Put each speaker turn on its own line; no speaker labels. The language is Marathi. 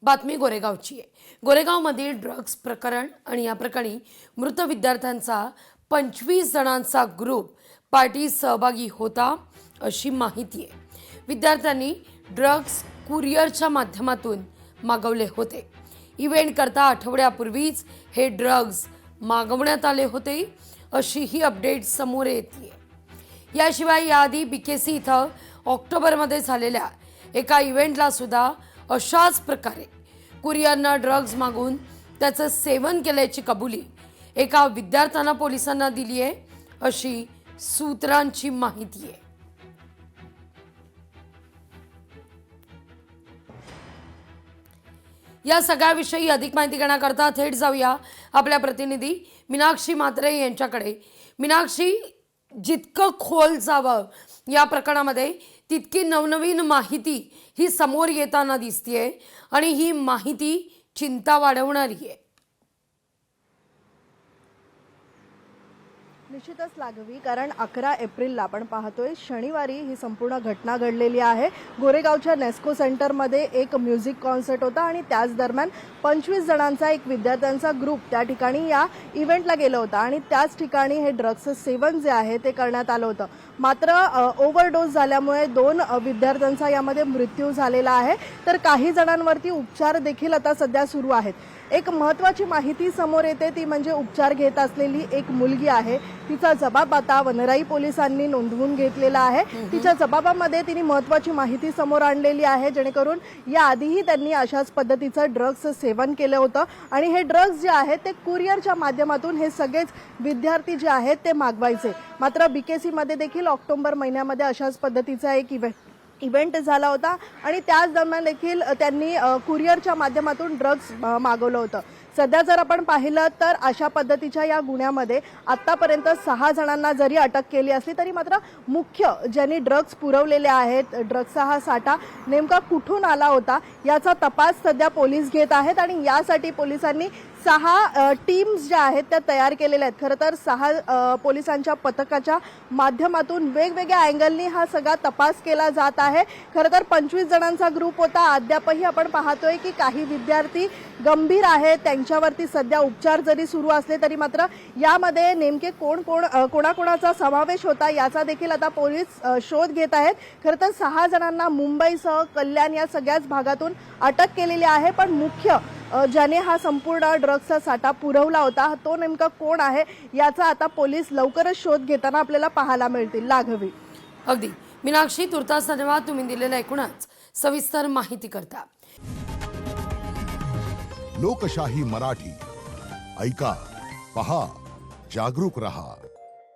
बातमी गोरेगावची आहे। गोरेगावमधील ड्रग्ज प्रकरण आणि या प्रकरणी मृत विद्यार्थ्यांचा 25 जणांचा ग्रुप पार्टी सहभागी होता अशी माहिती आहे। विद्यार्थ्यांनी ड्रग्ज कुरिअरच्या माध्यमातून मागवले होते। इव्हेंट करता आठवड्यापूर्वीच हे ड्रग्ज मागवण्यात आले होते अशी ही अपडेट समोर येते। याशिवाय याआधी बीकेसी इथं ऑक्टोबरमध्ये झालेल्या एका इव्हेंटला सुद्धा अशाच प्रकारे कुरिअरनं ड्रग्ज मागून त्याचं सेवन केल्याची कबुली एका विद्यार्थ्यानं पोलिसांना दिली आहे अशी सूत्रांची माहिती आहे। या सगळ्याविषयी अधिक माहिती घेण्याकरता थेट जाऊया आपल्या प्रतिनिधी मीनाक्षी म्हात्रे यांच्याकडे। मीनाक्षी, जितकं खोल जावं या प्रकरणामध्ये तितकी नवनवीन माहिती ही समोर येताना दिसतेय आणि ही माहिती चिंता वाढवणारी आहे।
निश्चितच लागवी, कारण 11 एप्रिलला आपण पाहतोय शनिवारी ही संपूर्ण घटना घडलेली आहे। गोरेगावच्या नेस्को सेंटरमध्ये एक म्युझिक कॉन्सर्ट होता आणि त्याच दरम्यान 25 जणांचा एक विद्यार्थ्यांचा ग्रुप त्या ठिकाणी या इव्हेंटला गेला होता आणि त्याच ठिकाणी हे ड्रग्जचं सेवन जे आहे ते करण्यात आलं होतं। मात्र ओव्हरडोस झाल्यामुळे 2 विद्यार्थ्यांचा यामध्ये मृत्यू झालेला आहे, तर काही जणांवरती उपचार देखील आता सध्या सुरू आहेत। एक महत्त्वाची माहिती समोर येते ती म्हणजे उपचार घेत असलेली एक मुलगी आहे, तिचा जबाब आता वनराई पोलिसांनी नोंदवून घेतलेला आहे। तिच्या जबाबामध्ये तिने महत्त्वाची माहिती समोर आणलेली आहे, जेणेकरून याआधीही त्यांनी अशाच पद्धतीचं ड्रग्जचं सेवन केलं होतं आणि हे ड्रग्ज जे आहेत ते कुरिअरच्या माध्यमातून हे सगळेच विद्यार्थी जे आहेत ते मागवायचे। मात्र बीकेसीमध्ये देखील ऑक्टोबर महिन्यामध्ये अशाच पद्धतीचा एक इव्हेंट झाला होता आणि त्याच दरम्यान देखील त्यांनी कुरिअरच्या माध्यमातून ड्रग्ज मागवलं होतं। सध्या जर आपण पाहिलं तर अशा पद्धतीच्या या गुन्ह्यामध्ये आतापर्यंत 6 जणांना जरी अटक केली असली तरी मात्र मुख्य ज्यांनी ड्रग्ज पुरवलेले आहेत, ड्रग्जचा हा साठा नेमका कुठून आला होता याचा तपास सध्या पोलीस घेत आहेत आणि यासाठी पोलिसांनी 6 टीम्स ज्या आहेत त्या तयार केलेल्या आहेत। खरं तर 6 पोलिसांच्या पथकाच्या माध्यमातून वेगवेगळ्या अँगलनी हा सगळा तपास केला जात आहे। खरं तर 25 जणांचा ग्रुप होता। अद्यापही आपण पाहतोय की काही विद्यार्थी गंभीर आहेत, त्यांच्यावरती सध्या उपचार जरी सुरू असले तरी मात्र यामध्ये नेमके कोणाकोणाचा समावेश होता याचा देखील आता पोलीस शोध घेत आहेत। खरं तर 6 जणांना मुंबईसह कल्याण या सगळ्याच भागातून अटक केलेली आहे, पण मुख्य ज्याने हा संपूर्ण ड्रग्जचा साठा पुरवला होता तो नेमका कोण आहे याचा आता पोलीस लवकरच शोध घेताना आपल्याला पाहायला मिळतील। लागवी,
अगदी मीनाक्षी, तुर्तास धन्यवाद तुम्ही दिलेल्या एकूणच सविस्तर माहिती करता।
लोकशाही मराठी ऐका, पहा, जागरूक रहा।